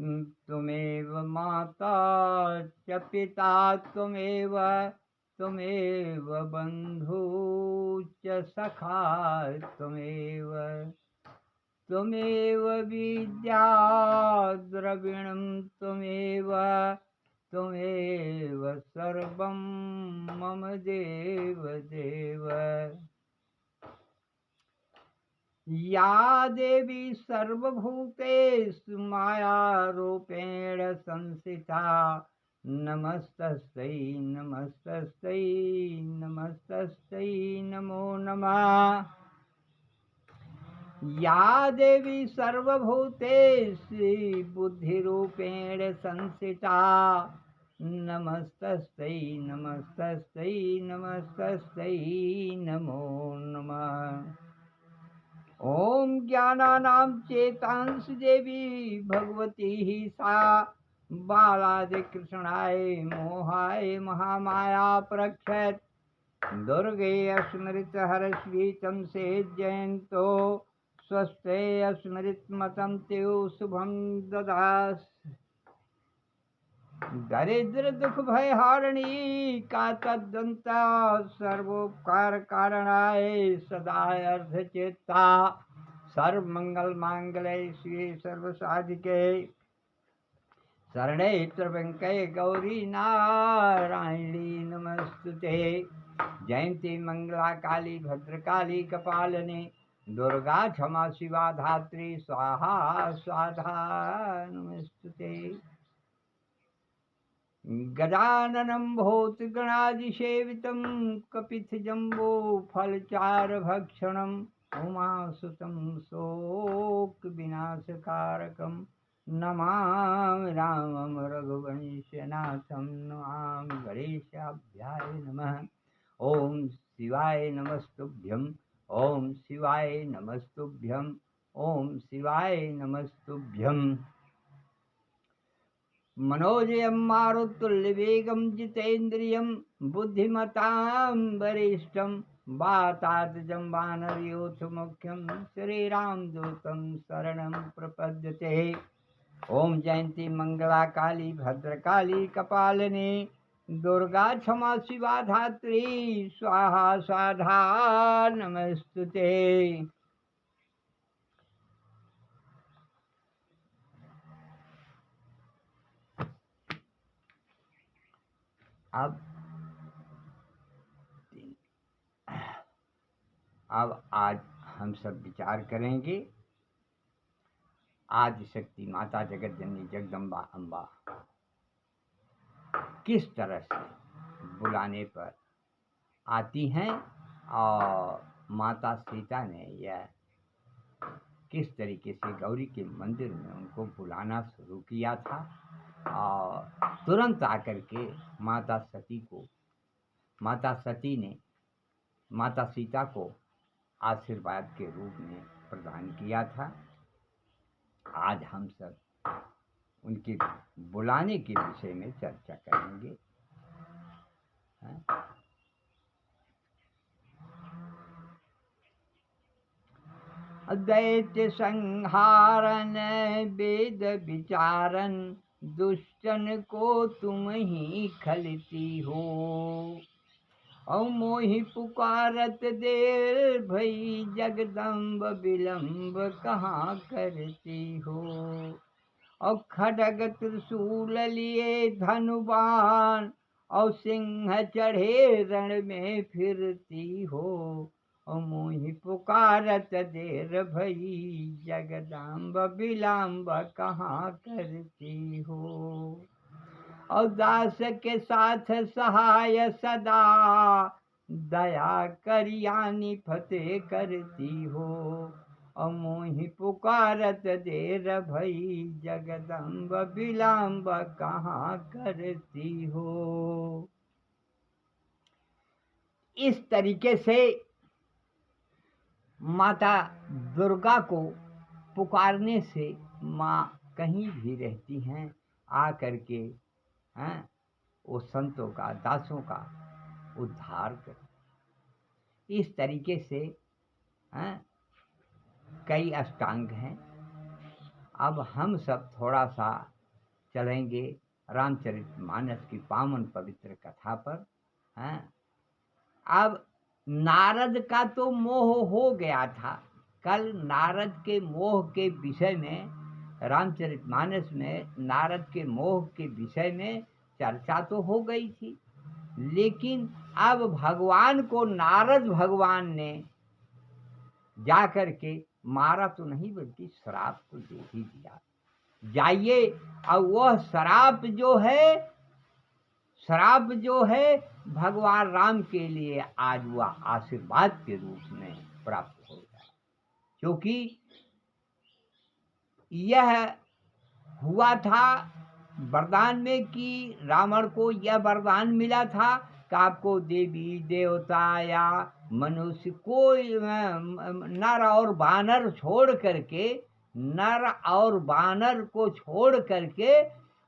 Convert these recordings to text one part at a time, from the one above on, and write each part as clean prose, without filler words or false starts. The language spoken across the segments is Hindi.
त्वमेव माता च पिता त्वमेव त्वमेव बन्धु च सखा त्वमेव त्वमेव विद्या द्रविणं त्वमेव त्वमेव सर्वं मम देव देव। या देवी सर्वभूतेषु मायारूपेण संस्थिता नमस्तस्यै नमस्तस्यै नमस्तस्यै नमो नमः। या देवी सर्वभूतेषु बुद्धिरूपेण संस्थिता नमस्तस्यै नमस्तस्यै नमस्तस्यै नमो नमः। ओम ज्ञानानां चेतांश देवी भगवती ही सा बालादि कृष्णाय मोहाय महामाया प्रक्षत दुर्गे स्मृत हरस्वी तम से जयंतो स्वस्थे स्मृत मतम त्यो शुभम ददास। दरिद्र दुख भय हारिणी का तद्दंता सर्वोपकार कारणाय सदा अर्थ चेता सर्व मंगल मांगल्ये शिवे सर्व साधिके शरणे त्र्यंबके गौरी नारायणी नमस्तुते। जयंती मंगला काली भद्रकाली कपालिनी दुर्गा क्षमा शिवा धात्री स्वाहा स्वाधा नमस्तुते। गजाननं भूतगणादिसेवितं कपित्थजम्बो फलचारुभक्षणं उमासुतं शोकविनाशकारकं नमामि रामं रघुवंशनाथं नमामि गणेशाभ्याय नमः। ओम शिवाय नमस्तुभ्यं ओम शिवाय नमस्तुभ्यं ओम शिवाय नमस्तुभ्यं। मनोजयं मारुतुल्यवेगं जितेन्द्रियं बुद्धिमतां वरिष्ठं वातात्मजं वानरयूथमुख्यं श्रीरामदूतं शरणं प्रपद्यते। ओम जयंती मंगला काली भद्रकाली कपालिनी दुर्गा क्षमा शिवा धात्री स्वाहा स्वाधा नमस्तुते। अब आज हम सब विचार करेंगे आदि शक्ति माता जगत जननी जगदम्बा अम्बा किस तरह से बुलाने पर आती हैं और माता सीता ने यह किस तरीके से गौरी के मंदिर में उनको बुलाना शुरू किया था और तुरंत आकर के माता सती ने माता सीता को आशीर्वाद के रूप में प्रदान किया था। आज हम सब उनके बुलाने के विषय में चर्चा करेंगे। दैत्य संहारन वेद विचारन दुष्टन को तुम ही खलती हो और मोहि पुकारत देर भई जगदम्ब विलंब कहाँ करती हो और खड्ग त्रिशूल लिए धनुबान और सिंह चढ़े रण में फिरती हो और मोहि पुकारत देर भई जगदम्ब विलंब कहाँ करती हो और दास के साथ सहाय सदा दया करियानी फतेह करती हो और मोहि पुकारत देर भई जगदम्ब विलंब कहाँ करती हो। इस तरीके से माता दुर्गा को पुकारने से माँ कहीं भी रहती हैं आकर के वो संतों का दासों का उद्धार कर। इस तरीके से कई अष्टांग हैं। अब हम सब थोड़ा सा चलेंगे रामचरितमानस की पावन पवित्र कथा पर। हैं, अब नारद का तो मोह हो गया था। कल नारद के मोह के विषय में, रामचरितमानस में नारद के मोह के विषय में चर्चा तो हो गई थी, लेकिन अब भगवान को नारद भगवान ने जाकर के मारा तो नहीं बल्कि श्राप तो दे ही दिया। जाइए, और वह श्राप जो है भगवान राम के लिए आज वह आशीर्वाद के रूप में प्राप्त हो गया, क्योंकि यह हुआ था वरदान में कि रावण को यह वरदान मिला था कि आपको देवी देवता या मनुष्य कोई नर और बानर छोड़ करके, नर और बानर को छोड़ करके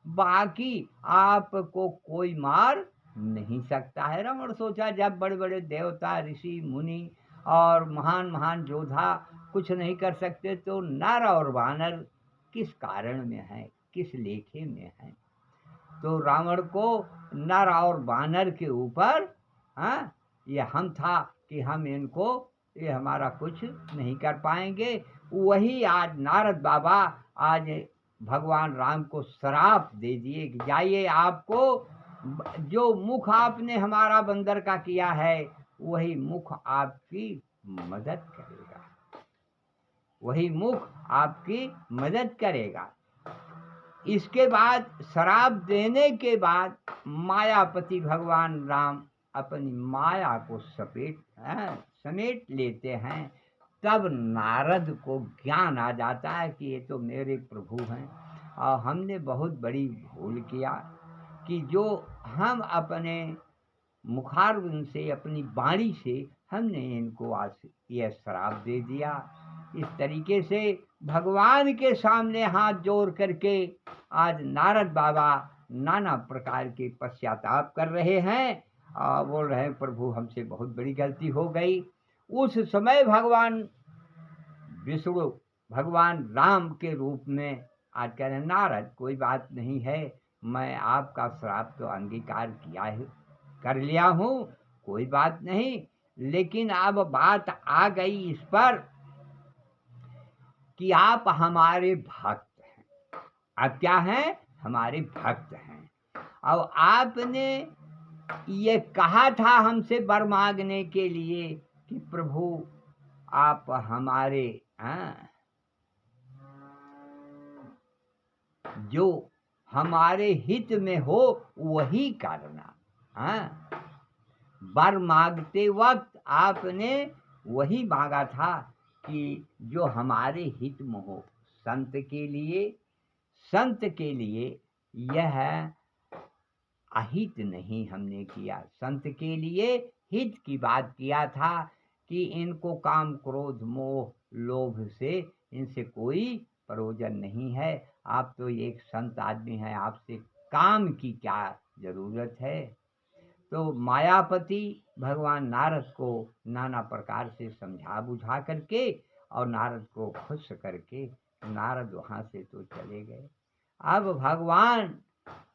बाकी आपको कोई मार नहीं सकता है। रावण सोचा जब बड़े बड़े देवता ऋषि मुनि और महान महान योद्धा कुछ नहीं कर सकते तो नर और बानर किस कारण में है, किस लेखे में है। तो रावण को नर और बानर के ऊपर ये हम था कि हम इनको, ये हमारा कुछ नहीं कर पाएंगे। वही आज नारद बाबा आज भगवान राम को श्राप दे दिए कि जाइए, आपको जो मुख आपने हमारा बंदर का किया है वही मुख आपकी मदद करेगा, वही मुख आपकी मदद करेगा। इसके बाद श्राप देने के बाद मायापति भगवान राम अपनी माया को समेट लेते हैं। तब नारद को ज्ञान आ जाता है कि ये तो मेरे प्रभु हैं और हमने बहुत बड़ी भूल किया कि जो हम अपने मुखारविंद से, अपनी वाणी से हमने इनको आज यह श्राप दे दिया। इस तरीके से भगवान के सामने हाथ जोड़ करके आज नारद बाबा नाना प्रकार के पश्चाताप कर रहे हैं और बोल रहे हैं प्रभु हमसे बहुत बड़ी गलती हो गई। उस समय भगवान विष्णु भगवान राम के रूप में आज कह रहे नारद कोई बात नहीं है, मैं आपका श्राप तो अंगीकार कर लिया हूँ, कोई बात नहीं, लेकिन अब बात आ गई इस पर कि आप हमारे भक्त हैं। अब क्या हैं? हमारे भक्त हैं। अब आपने ये कहा था हमसे वर मांगने के लिए कि प्रभु आप हमारे जो हमारे हित में हो वही करना। वर मांगते वक्त आपने वही मांगा था कि जो हमारे हित में हो। संत के लिए यह अहित नहीं हमने किया, संत के लिए हित की बात किया था कि इनको काम क्रोध मोह लोभ से इनसे कोई प्रयोजन नहीं है। आप तो एक संत आदमी हैं, आपसे काम की क्या जरूरत है। तो मायापति भगवान नारद को नाना प्रकार से समझा बुझा करके और नारद को खुश करके नारद वहाँ से तो चले गए। अब भगवान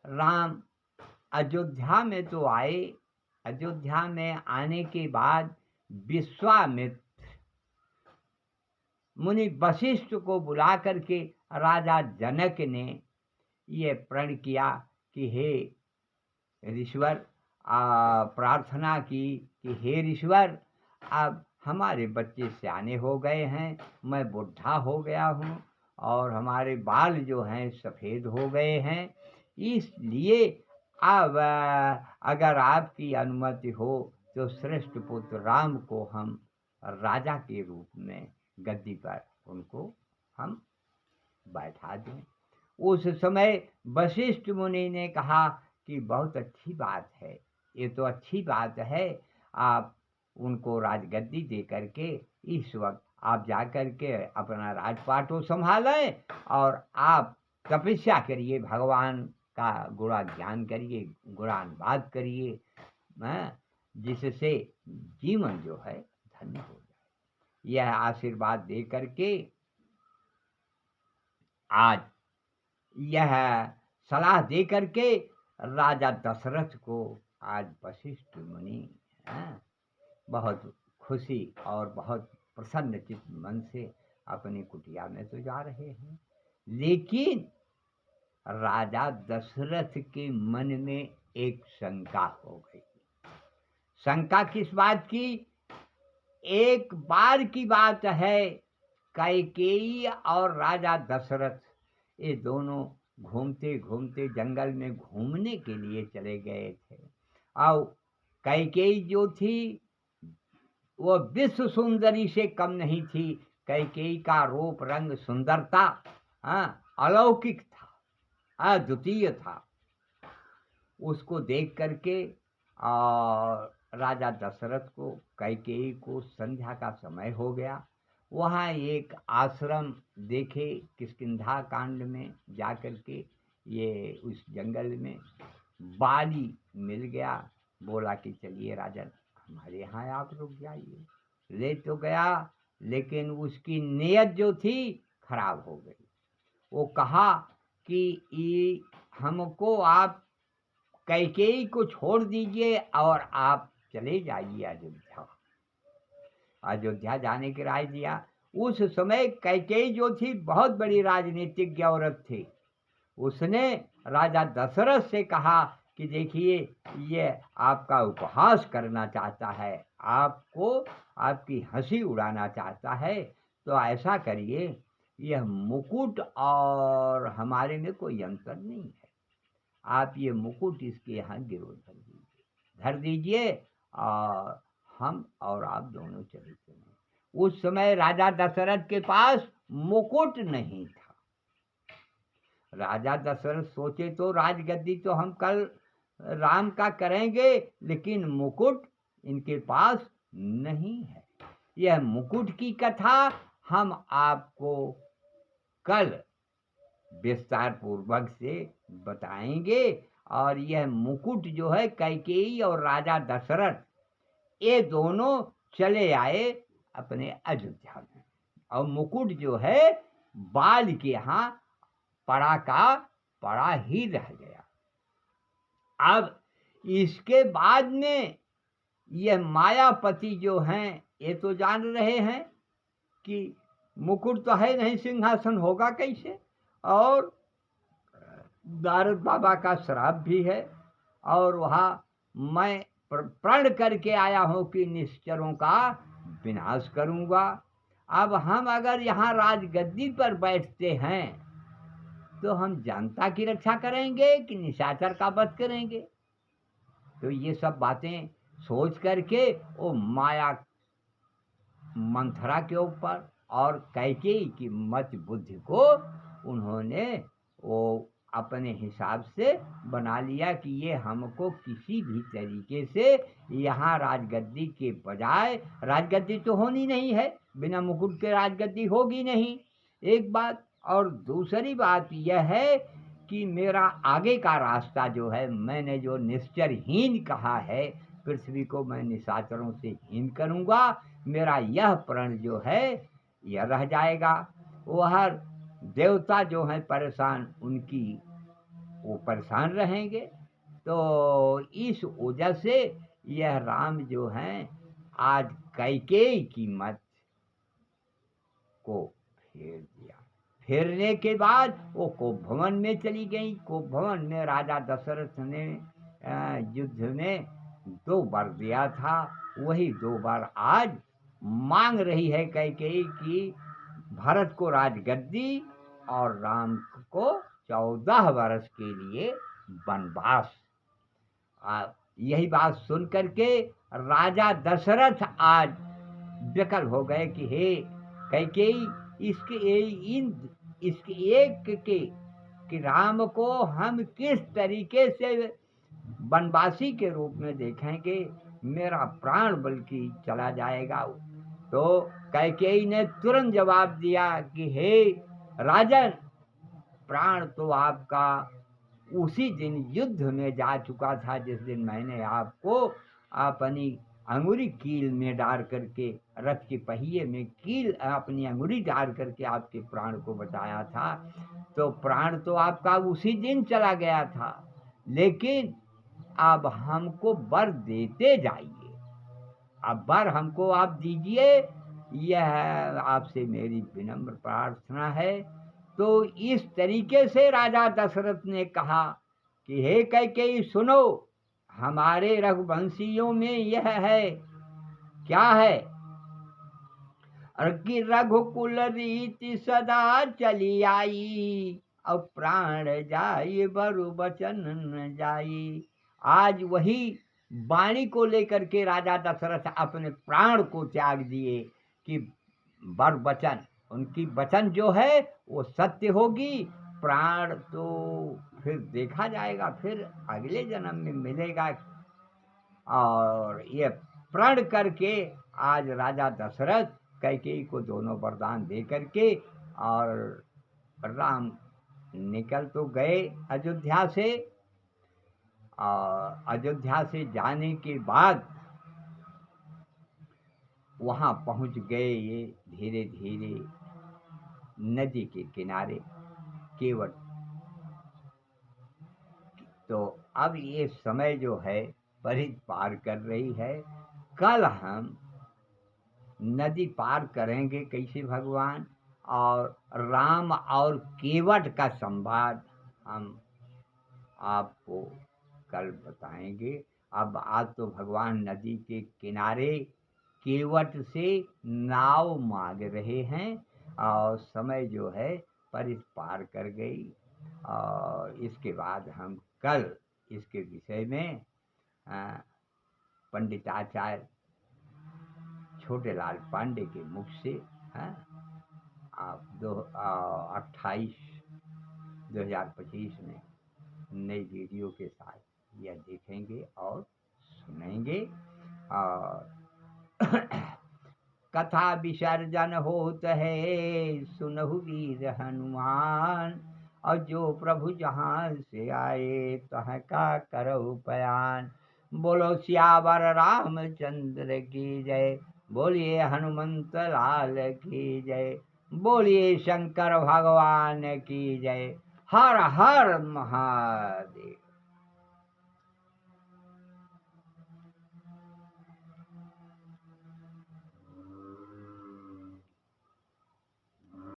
राम अयोध्या में तो आए। अयोध्या में आने के बाद विश्वामित्र मुनि वशिष्ठ को बुला करके राजा जनक ने ये प्रण किया कि हे ऋषिवर, प्रार्थना की कि हे ऋषिवर, अब हमारे बच्चे सयाने हो गए हैं, मैं बुढ़ा हो गया हूँ और हमारे बाल जो हैं सफ़ेद हो गए हैं, इसलिए अब अगर आपकी अनुमति हो तो श्रेष्ठ पुत्र राम को हम राजा के रूप में गद्दी पर उनको हम बैठा दें। उस समय वशिष्ठ मुनि ने कहा कि बहुत अच्छी बात है, ये तो अच्छी बात है, आप उनको राजगद्दी दे करके इस वक्त आप जा कर के अपना राजपाटो संभालें और आप तपस्या करिए, भगवान का गुणा ज्ञान करिए, गुणानुवाद करिए, जिससे जीवन जो है धन्य हो जाए। यह आशीर्वाद दे करके आज यह सलाह दे करके राजा दशरथ को आज वशिष्ठ मुनि बहुत खुशी और बहुत प्रसन्नचित मन से अपनी कुटिया में तो जा रहे हैं, लेकिन राजा दशरथ के मन में एक शंका हो गई। शंका किस बात की? एक बार की बात है, कैकेयी और राजा दशरथ ये दोनों घूमते घूमते जंगल में घूमने के लिए चले गए थे। और कैकेयी जो थी वो विश्व सुंदरी से कम नहीं थी। कैकेयी का रूप रंग सुंदरता अलौकिक था, अद्वितीय था। उसको देख करके और राजा दशरथ को, कैकेयी को संध्या का समय हो गया। वहाँ एक आश्रम देखे किष्किंधा कांड में जा कर के, ये उस जंगल में बाली मिल गया। बोला कि चलिए राजन, हमारे यहाँ आप रुक जाइए। ले तो गया, लेकिन उसकी नीयत जो थी खराब हो गई। वो कहा कि हमको आप कैकेयी को छोड़ दीजिए और आप चले जाइए अयोध्या। अयोध्या जाने की राय दिया। उस समय कैकेयी जो थी बहुत बड़ी राजनीतिज्ञ औरत थी। उसने राजा दशरथ से कहा कि देखिए, ये आपका उपहास करना चाहता है, आपको आपकी हंसी उड़ाना चाहता है, तो ऐसा करिए, यह मुकुट और हमारे में कोई अंतर नहीं है। आप ये मुकुट इसके यहाँ गिरो धर दीजिए और हम और आप दोनों चले चलें। उस समय राजा दशरथ के पास मुकुट नहीं था। राजा दशरथ सोचे तो राजगद्दी तो हम कल राम का करेंगे, लेकिन मुकुट इनके पास नहीं है। यह मुकुट की कथा हम आपको कल विस्तार पूर्वक से बताएंगे। और यह मुकुट जो है, कैकेयी और राजा दशरथ ये दोनों चले आए अपने अयोध्या में, और मुकुट जो है बाल के यहाँ पड़ा का पड़ा ही रह गया। अब इसके बाद में यह मायापति जो हैं, ये तो जान रहे हैं कि मुकुट तो है नहीं, सिंहासन होगा कैसे। और नारद बाबा का श्राप भी है, और वहाँ मैं प्रण करके आया हूँ कि निश्चरों का विनाश करूँगा। अब हम अगर यहाँ राजगद्दी पर बैठते हैं तो हम जनता की रक्षा करेंगे कि निशाचर का वध करेंगे। तो ये सब बातें सोच करके वो माया मंथरा के ऊपर और कैकेयी की मत बुद्धि को उन्होंने वो अपने हिसाब से बना लिया कि ये हमको किसी भी तरीके से यहाँ राजगद्दी के बजाय, राजगद्दी तो होनी नहीं है, बिना मुकुट के राजगद्दी होगी नहीं, एक बात। और दूसरी बात यह है कि मेरा आगे का रास्ता जो है, मैंने जो निश्चरहीन कहा है, पृथ्वी को मैं निशाचरों से हीन करूँगा, मेरा यह प्रण जो है यह रह जाएगा। वह देवता जो हैं परेशान, उनकी वो परेशान रहेंगे। तो इस वजह से यह राम जो हैं आज कैकेयी की मत को फेर दिया। फेरने के बाद वो कोप भवन में चली गई। कोप भवन में राजा दशरथ ने युद्ध में 2 बार दिया था, वही 2 बार आज मांग रही है कैकेयी कि भरत को राजगद्दी और राम को 14 वर्ष के लिए वनवास। यही बात सुन करके राजा दशरथ आज विकल हो गए कि हे कैकेयी, इसके एक के कि राम को हम किस तरीके से वनवासी के रूप में देखेंगे, मेरा प्राण बल्कि चला जाएगा। तो कैकेयी ने तुरंत जवाब दिया कि हे राजन, प्राण तो आपका उसी दिन युद्ध में जा चुका था जिस दिन मैंने आपको अपनी अंगुरी कील में डाल करके, रथ के पहिए में कील अपनी अंगुरी डाल करके आपके प्राण को बचाया था। तो प्राण तो आपका उसी दिन चला गया था, लेकिन अब हमको वर देते जाइए, अब वर हमको आप दीजिए, यह आपसे मेरी विनम्र प्रार्थना है। तो इस तरीके से राजा दशरथ ने कहा कि हे कैकेयी सुनो, हमारे रघुवंशियों में यह है, क्या है कि रघुकुल रीति सदा चली आई, अब प्राण जाई बरु बचन न जाई। आज वही वाणी को लेकर के राजा दशरथ अपने प्राण को त्याग दिए कि बर वचन, उनकी वचन जो है वो सत्य होगी। प्राण तो फिर देखा जाएगा, फिर अगले जन्म में मिलेगा। और ये प्रण करके आज राजा दशरथ कैकेयी को दोनों वरदान दे करके और राम निकल तो गए अयोध्या से। और अयोध्या से जाने के बाद वहाँ पहुँच गए ये धीरे धीरे नदी के किनारे केवट। तो अब ये समय जो है परित पार कर रही है। कल हम नदी पार करेंगे कैसे भगवान, और राम और केवट का संवाद हम आपको कल बताएंगे। अब आज तो भगवान नदी के किनारे केवट से नाव मांग रहे हैं और समय जो है परित पार कर गई। और इसके बाद हम कल इसके विषय में पंडिताचार्य छोटेलाल पांडे के मुख से आप 28/2025 में नई वीडियो के साथ यह देखेंगे और सुनेंगे। और कथा विसर्जन होत है सुनहु वीर हनुमान, और जो प्रभु जहाँ से आए तह का करहु बयान। बोलो सियावर रामचंद्र की जय, बोलिए हनुमंत लाल की जय, बोलिए शंकर भगवान की जय। हर हर महादेव।